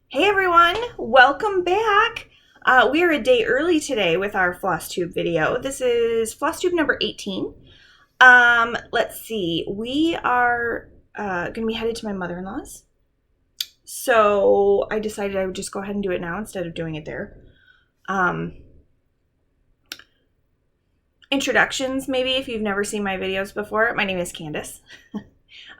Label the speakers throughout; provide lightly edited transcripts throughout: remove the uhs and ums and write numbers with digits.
Speaker 1: Hey everyone, welcome back. We are a day early today with our Flosstube video. This is Flosstube number 18. Let's see, we are going to be headed to my mother-in-law's. So I decided I would just go ahead and do it now instead of doing it there. Introductions, maybe, if you've never seen my videos before. My name is Candace.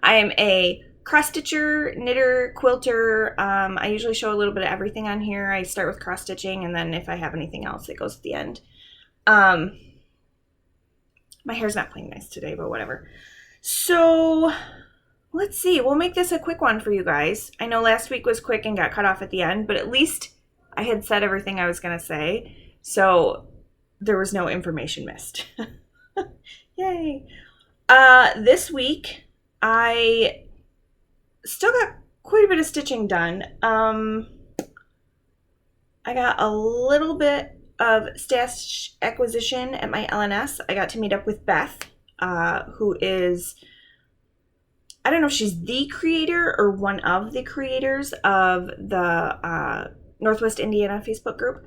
Speaker 1: I am a cross-stitcher, knitter, quilter. I usually show a little bit of everything on here. I start with cross-stitching, and then if I have anything else, it goes at the end. My hair's not playing nice today, but whatever. So, let's see. We'll make this a quick one for you guys. I know last week was quick and got cut off at the end, but at least I had said everything I was going to say, so there was no information missed. Yay! This week, I still got quite a bit of stitching done. I got a little bit of stash acquisition at my LNS. I got to meet up with Beth, who is, I don't know if she's the creator or one of the creators of the Northwest Indiana Facebook group.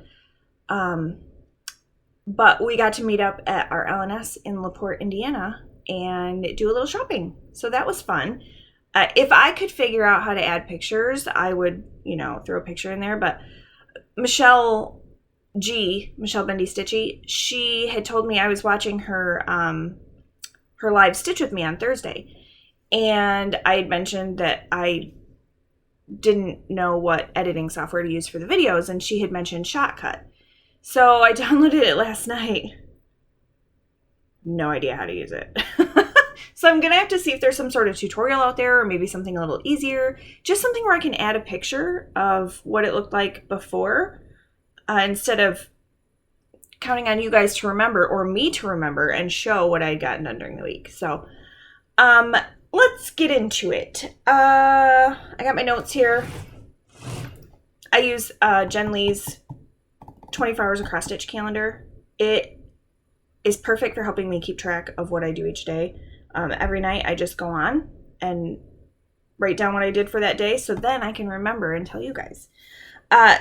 Speaker 1: But we got to meet up at our LNS in LaPorte, Indiana, and do a little shopping. So that was fun. If I could figure out how to add pictures, I would, throw a picture in there. But Michelle Bendy Stitchy, she had told me I was watching her her live Stitch with me on Thursday. And I had mentioned that I didn't know what editing software to use for the videos, and she had mentioned Shotcut. So I downloaded it last night. No idea how to use it. So I'm going to have to see if there's some sort of tutorial out there, or maybe something a little easier. Just something where I can add a picture of what it looked like before, instead of counting on you guys to remember, or me to remember, and show what I had gotten done during the week. So let's get into it. I got my notes here. I use Jen Lee's 24 Hours of Cross Stitch calendar. It is perfect for helping me keep track of what I do each day. Every night I just go on and write down what I did for that day, so then I can remember and tell you guys.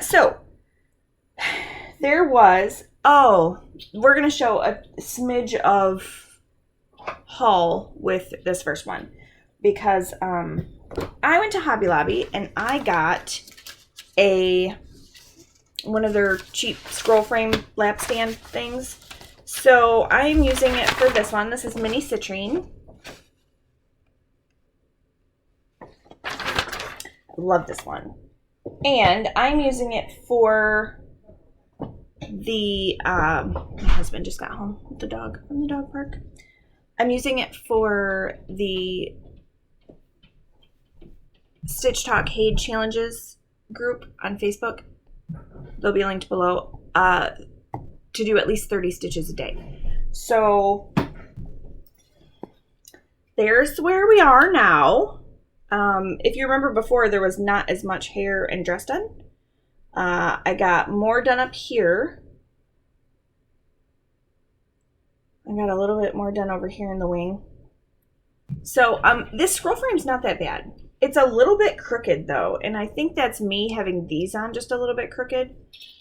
Speaker 1: So there was, we're going to show a smidge of haul with this first one, because I went to Hobby Lobby and I got one of their cheap scroll frame lap stand things. So I'm using it for this one. This is Mini Citrine. Love this one. And I'm using it for the, my husband just got home with the dog from the dog park. I'm using it for the Stitch Talk HAED Challenges group on Facebook. They'll be linked below, to do at least 30 stitches a day. So there's where we are now. If you remember before, there was not as much hair and dress done. I got more done up here. I got a little bit more done over here in the wing. So this scroll frame's not that bad. It's a little bit crooked though, and I think that's me having these on just a little bit crooked.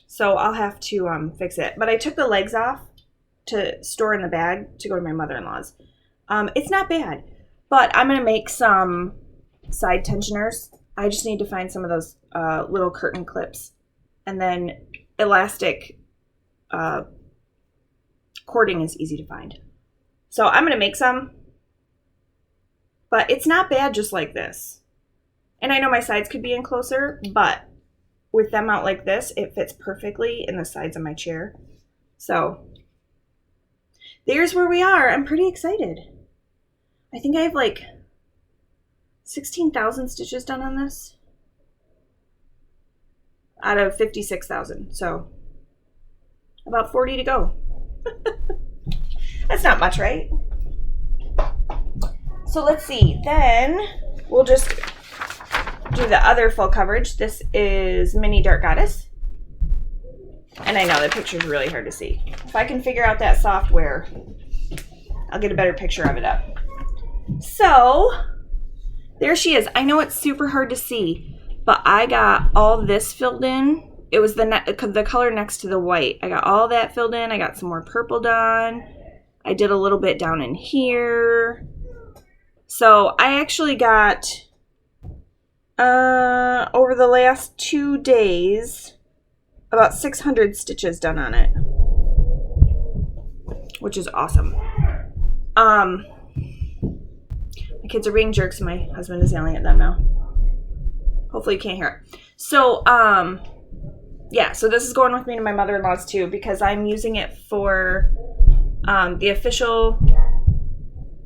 Speaker 1: So I'll have to fix it. But I took the legs off to store in the bag to go to my mother-in-law's. It's not bad, but I'm going to make some side tensioners. I just need to find some of those little curtain clips, and then elastic cording is easy to find. So I'm going to make some, but it's not bad just like this. And I know my sides could be in closer, but with them out like this, it fits perfectly in the sides of my chair. So there's where we are. I'm pretty excited. I think I have like 16,000 stitches done on this out of 56,000. So about 40 to go. That's not much, right? So let's see. Then we'll just do the other full coverage. This is Mini Dark Goddess. And I know the picture's really hard to see. If I can figure out that software, I'll get a better picture of it up. So there she is. I know it's super hard to see, But I got all this filled in. It was the color next to the white. I got all that filled in. I got some more purple done. I did a little bit down in here. So I actually got, over the last 2 days, about 600 stitches done on it, which is awesome. My kids are being jerks and my husband is yelling at them now. Hopefully you can't hear it. So, yeah, so this is going with me to my mother-in-law's too, because I'm using it for the official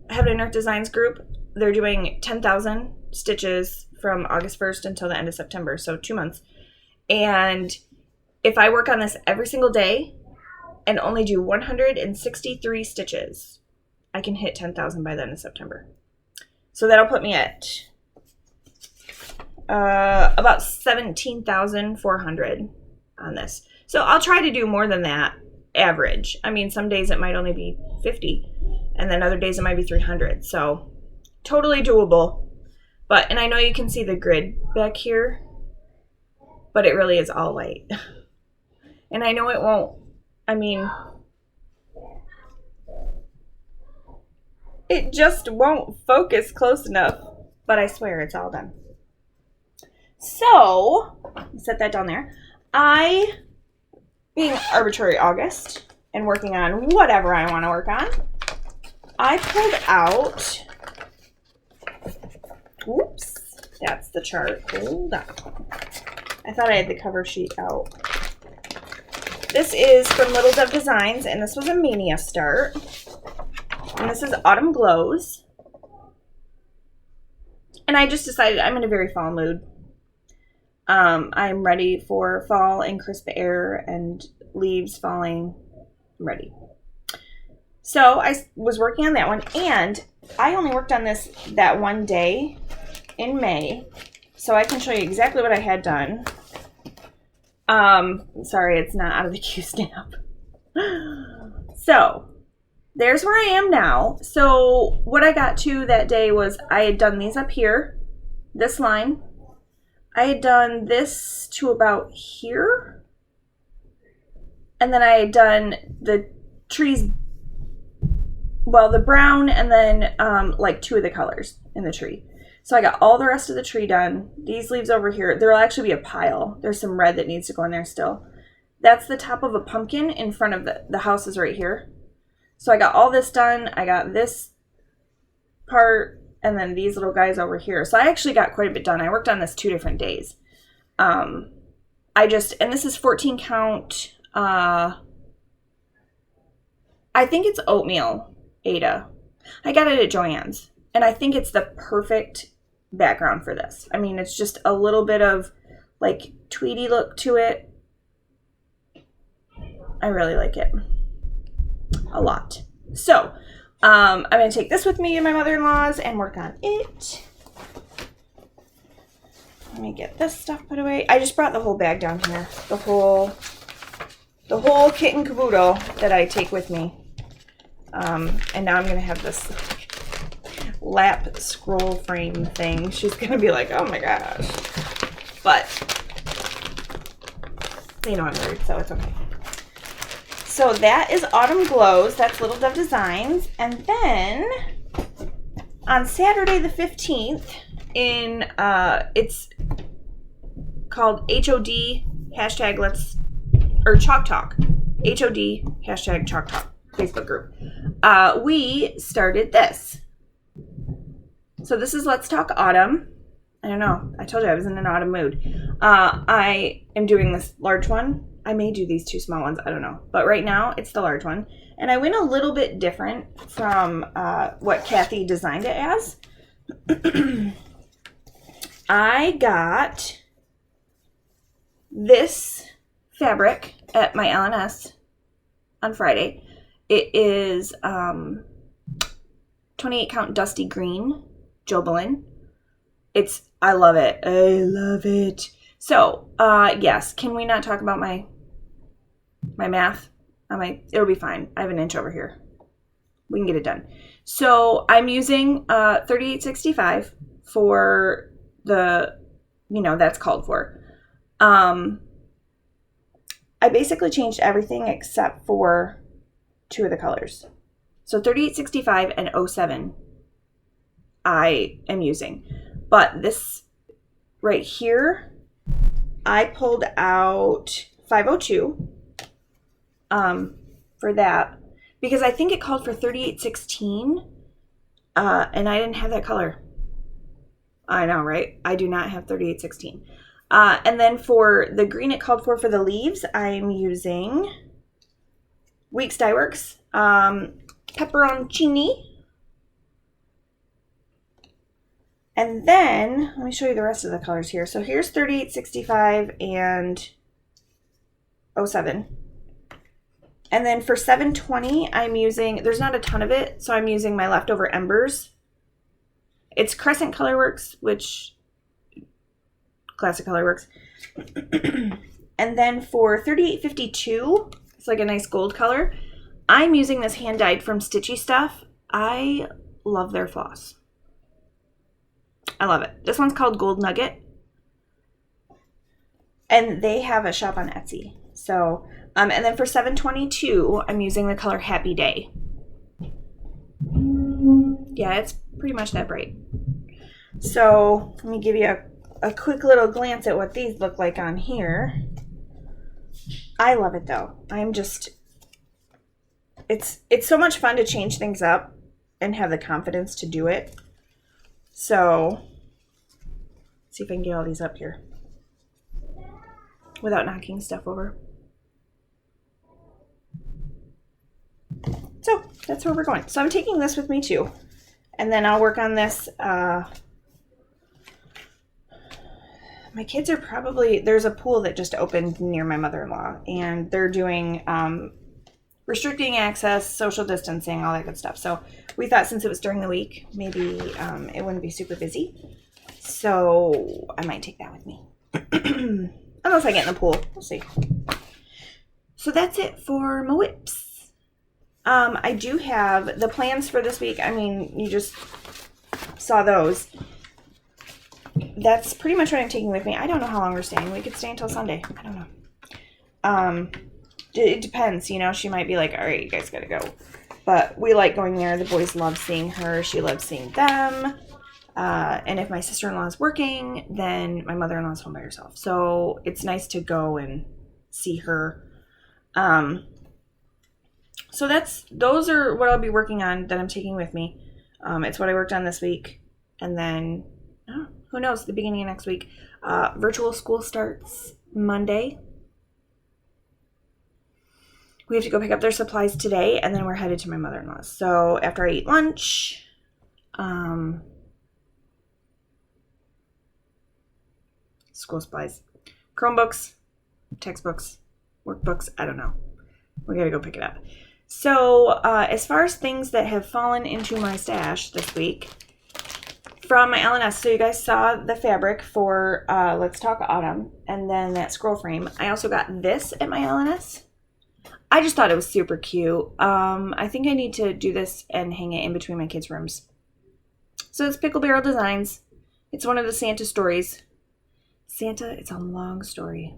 Speaker 1: Heaven and Earth Designs group. They're doing 10,000 stitches from August 1st until the end of September, so 2 months. And if I work on this every single day and only do 163 stitches, I can hit 10,000 by the end of September. So that'll put me at about 17,400 on this. So I'll try to do more than that average. I mean, some days it might only be 50, and then other days it might be 300. So totally doable. And I know you can see the grid back here, but it really is all white. And I know it won't, I mean, it just won't focus close enough, but I swear it's all done. So, set that down there. Being arbitrary August and working on whatever I want to work on, I pulled out, oops, that's the chart. Hold on. I thought I had the cover sheet out. This is from Little Dove Designs, and this was a Mania start. And this is Autumn Glows. And I just decided I'm in a very fall mood. I'm ready for fall and crisp air and leaves falling. I'm ready. So I was working on that one, and I only worked on this that one day in May. So I can show you exactly what I had done. Sorry, it's not out of the Q-snap. So there's where I am now. So what I got to that day was I had done these up here, this line. I had done this to about here. And then I had done the trees, well, the brown and then like 2 of the colors in the tree. So I got all the rest of the tree done. These leaves over here, there will actually be a pile. There's some red that needs to go in there still. That's the top of a pumpkin in front of the house is right here. So I got all this done. I got this part and then these little guys over here. So I actually got quite a bit done. I worked on this 2 different days. And this is 14 count. I think it's oatmeal, Ada. I got it at Joann's. And I think it's the perfect background for this. I mean, it's just a little bit of like tweedy look to it. I really like it a lot. So I'm going to take this with me to my mother-in-law's and work on it. Let me get this stuff put away. I just brought the whole bag down here. The whole kit and caboodle that I take with me. And now I'm going to have this lap scroll frame thing. She's going to be like, oh my gosh. But they know I'm rude, so it's okay. So that is Autumn Glows. That's Little Dove Designs. And then on Saturday the 15th, it's called HOD hashtag let's, or Chalk Talk. HOD hashtag Chalk Talk Facebook group. We started this. So this is Let's Talk Autumn. I don't know. I told you I was in an autumn mood. I am doing this large one. I may do these 2 small ones. I don't know. But right now, it's the large one. And I went a little bit different from what Kathy designed it as. I got this fabric at my LNS on Friday. It is 28 count dusty green Jobelin. I love it. I love it. So, yes, can we not talk about my math? It'll be fine. I have an inch over here. We can get it done. So I'm using 3865 for the you know, that's called for. I basically changed everything except for 2 of the colors. So 3865 and 07 I am using. But this right here, I pulled out 502 for that because I think it called for 3816 and I didn't have that color. I know, right? I do not have 3816. And then for the green it called for the leaves, I'm using Weeks Dye Works, Pepperoncini. And then, let me show you the rest of the colors here. So here's 3865 and 07. And then for 720, I'm using, there's not a ton of it, so I'm using my leftover embers. It's Crescent Colorworks, which classic Colorworks. And then for 3852, it's like a nice gold color. I'm using this hand dyed from Stitchy Stuff. I love their floss. I love it. This one's called Gold Nugget. And they have a shop on Etsy. So, and then for 722, I'm using the color Happy Day. Yeah, it's pretty much that bright. So, let me give you a quick little glance at what these look like on here. I love it though. I'm just, it's so much fun to change things up and have the confidence to do it. So, let's see if I can get all these up here without knocking stuff over. So, that's where we're going. So, I'm taking this with me too. And then I'll work on this. My kids are probably, there's a pool that just opened near my mother-in-law, and they're doing restricting access, social distancing, all that good stuff. So we thought since it was during the week, maybe it wouldn't be super busy. So I might take that with me. Unless I get in the pool. We'll see. So that's it for my whips. I do have the plans for this week. I mean, you just saw those. That's pretty much what I'm taking with me. I don't know how long we're staying. We could stay until Sunday. I don't know. It depends. You know, she might be like, all right, you guys got to go. But we like going there. The boys love seeing her. She loves seeing them. And if my sister-in-law is working, then my mother-in-law is home by herself. So it's nice to go and see her. So those are what I'll be working on that I'm taking with me. It's what I worked on this week. And then, who knows, the beginning of next week. Virtual school starts Monday. We have to go pick up their supplies today, and then we're headed to my mother-in-law's. So after I eat lunch, school supplies, Chromebooks, textbooks, workbooks, I don't know. We gotta go pick it up. So as far as things that have fallen into my stash this week, from my LNS, so you guys saw the fabric for Let's Talk Autumn, and then that scroll frame. I also got this at my LNS. I just thought it was super cute. I think I need to do this and hang it in between my kids' rooms. So it's Pickle Barrel Designs. It's one of the Santa stories. Santa, it's a long story.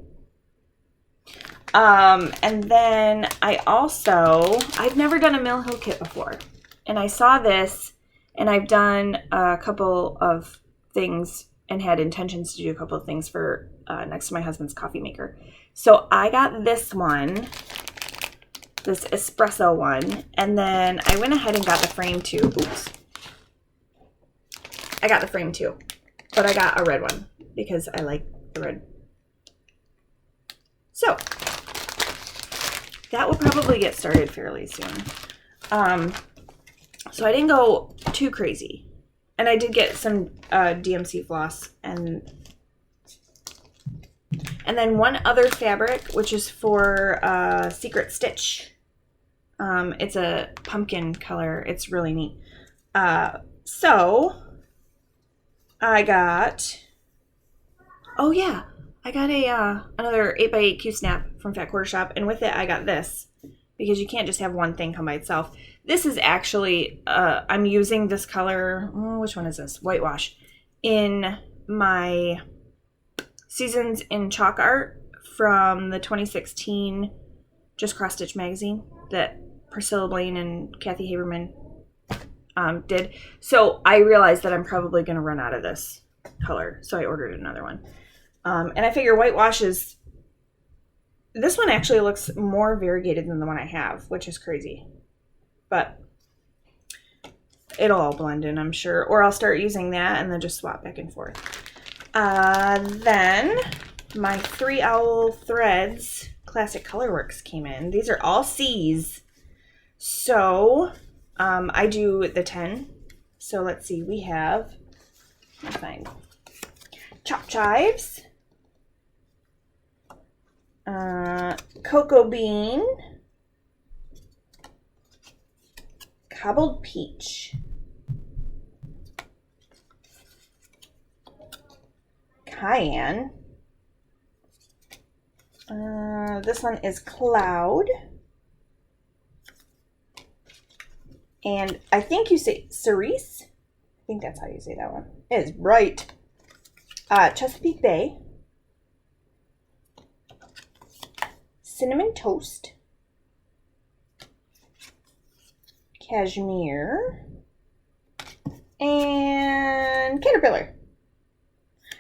Speaker 1: And then I've never done a Mill Hill kit before. And I saw this, and I've done a couple of things and had intentions to do a couple of things for next to my husband's coffee maker. So I got this one, this espresso one, and then I went ahead and got the frame too. Oops. I got the frame too, but I got a red one because I like the red. So that will probably get started fairly soon. So I didn't go too crazy, and I did get some DMC floss and then one other fabric, which is for Secret Stitch. It's a pumpkin color. It's really neat. So I got, I got another 8x8 Q-snap from Fat Quarter Shop, and with it I got this, because you can't just have one thing come by itself. This is actually, I'm using this color, which one is this? Whitewash, in my Seasons in Chalk Art from the 2016 Just Cross Stitch magazine that Priscilla Blaine and Kathy Haberman did. So I realized that I'm probably going to run out of this color, so I ordered another one. And I figure whitewash is, this one actually looks more variegated than the one I have, which is crazy. But it'll all blend in, I'm sure. Or I'll start using that and then just swap back and forth. Then my 3 Owl Threads Classic Colorworks came in. These are all C's. So I do the 10. So let's see, we have, let's find Chop Chives, Cocoa Bean, Cobbled Peach, Cayenne, this one is Cloud, and I think you say Cerise. I think that's how you say that one. It is right. Chesapeake Bay, Cinnamon Toast, Cashmere, and Caterpillar.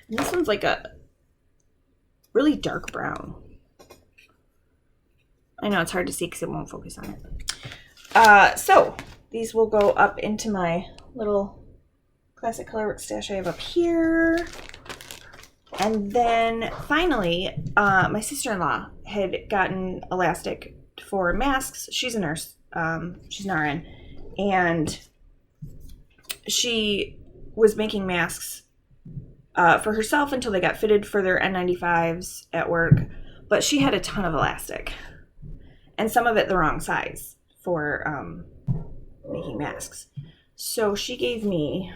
Speaker 1: And this one's like a really dark brown. I know it's hard to see because it won't focus on it. So these will go up into my little Classic Colorworks stash I have up here. And then finally, my sister-in-law had gotten elastic for masks. She's a nurse. She's an RN. And she was making masks for herself until they got fitted for their N95s at work. But she had a ton of elastic. And some of it the wrong size for making masks. So she gave me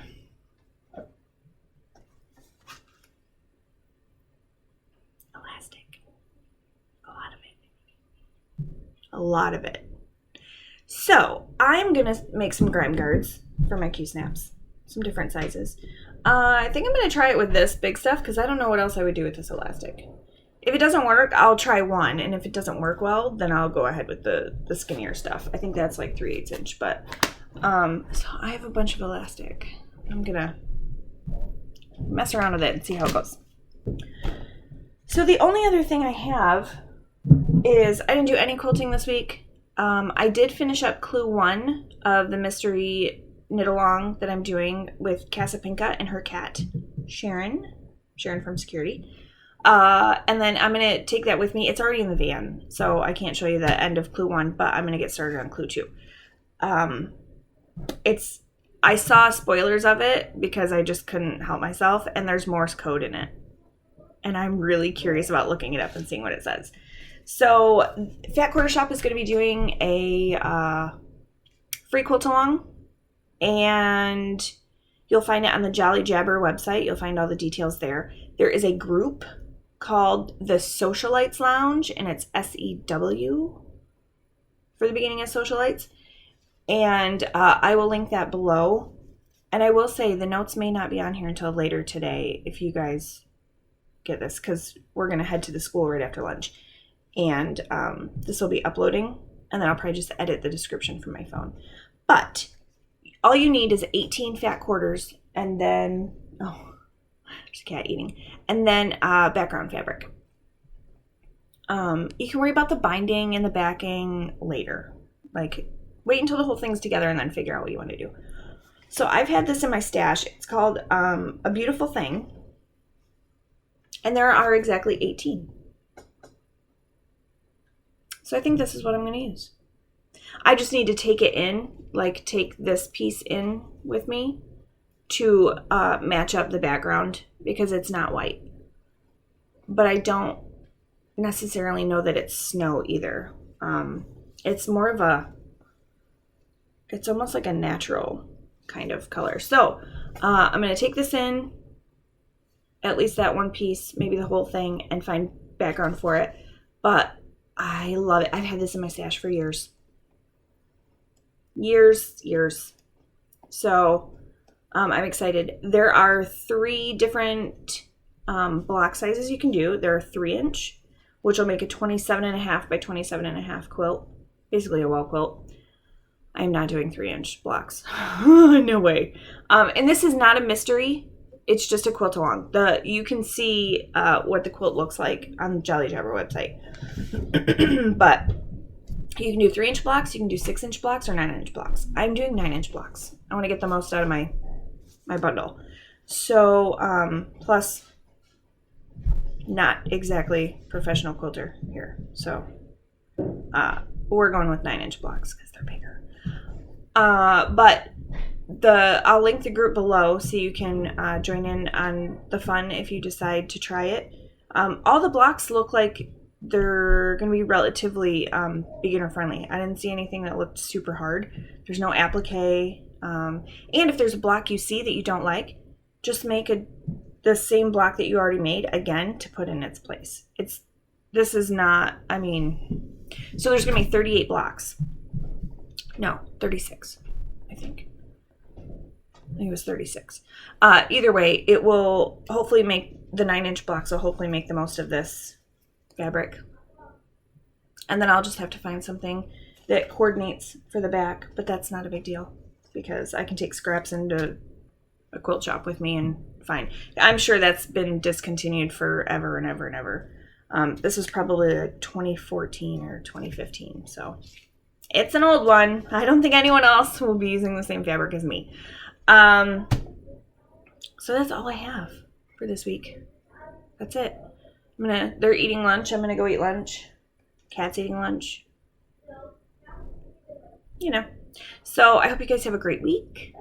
Speaker 1: a lot of it. So I'm gonna make some grime guards for my Q-snaps, some different sizes. I think I'm gonna try it with this big stuff because I don't know what else I would do with this elastic. If it doesn't work, I'll try one, and if it doesn't work well, then I'll go ahead with the skinnier stuff. I think that's like 3/8 inch, but so I have a bunch of elastic. I'm gonna mess around with it and see how it goes. So the only other thing I have is I didn't do any quilting this week. I did finish up clue 1 of the mystery knit along that I'm doing with Casapinka and her cat, Sharon from Security. And then I'm going to take that with me. It's already in the van, so I can't show you the end of clue 1, but I'm going to get started on clue 2. I saw spoilers of it because I just couldn't help myself, and there's Morse code in it. And I'm really curious about looking it up and seeing what it says. So Fat Quarter Shop is going to be doing a free quilt along, and you'll find it on the Jolly Jabber website. You'll find all the details there. There is a group called the Socialites Lounge, and it's SEW for the beginning of Socialites. And I will link that below. And I will say the notes may not be on here until later today if you guys get this, because we're going to head to the school right after lunch. And this will be uploading, and then I'll probably just edit the description from my phone. But all you need is 18 fat quarters, and then, oh, there's a cat eating, and then background fabric. You can worry about the binding and the backing later. Like, wait until the whole thing's together and then figure out what you want to do. So I've had this in my stash. It's called A Beautiful Thing, and there are exactly 18. So I think this is what I'm going to use. I just need to take it in, like take this piece in with me to match up the background because it's not white. But I don't necessarily know that it's snow either. It's more of a, it's almost like a natural kind of color. So I'm going to take this in, at least that one piece, maybe the whole thing, and find background for it. But I love it. I've had this in my stash for years. Years. So I'm excited. There are 3 different block sizes you can do. There are 3-inch, which will make a 27.5 by 27.5 quilt, basically a wall quilt. I'm not doing 3-inch blocks. No way. And this is not a mystery. It's just a quilt along. You can see what the quilt looks like on the Jolly Jabber website. But you can do 3-inch blocks, you can do 6-inch blocks, or 9-inch blocks. I'm doing 9-inch blocks. I want to get the most out of my bundle. So, plus, not exactly professional quilter here. So, we're going with 9-inch blocks because they're bigger. But I'll link the group below so you can join in on the fun if you decide to try it. All the blocks look like they're going to be relatively beginner friendly. I didn't see anything that looked super hard. There's no applique. And if there's a block you see that you don't like, just make the same block that you already made again to put in its place. This is not, I mean, so there's going to be 38 blocks. No, 36, I think. I think it was 36. Either way, it will hopefully make the 9-inch blocks will hopefully make the most of this fabric. And then I'll just have to find something that coordinates for the back, but that's not a big deal because I can take scraps into a quilt shop with me and fine. I'm sure that's been discontinued forever and ever and ever. This was probably like 2014 or 2015, so it's an old one. I don't think anyone else will be using the same fabric as me. So that's all I have for this week. That's it. They're eating lunch. I'm gonna go eat lunch. Cat's eating lunch. You know. So I hope you guys have a great week.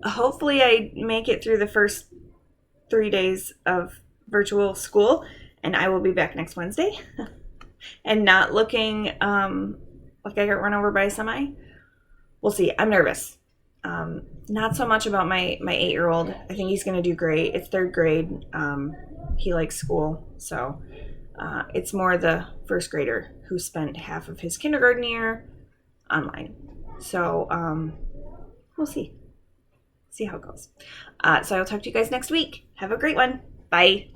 Speaker 1: Hopefully I make it through the first 3 days of virtual school, and I will be back next Wednesday. And not looking like I got run over by a semi. We'll see. I'm nervous. Not so much about my 8-year-old. I think he's going to do great. It's 3rd grade. He likes school. So it's more the 1st grader who spent half of his kindergarten year online. So we'll see. See how it goes. So I'll talk to you guys next week. Have a great one. Bye.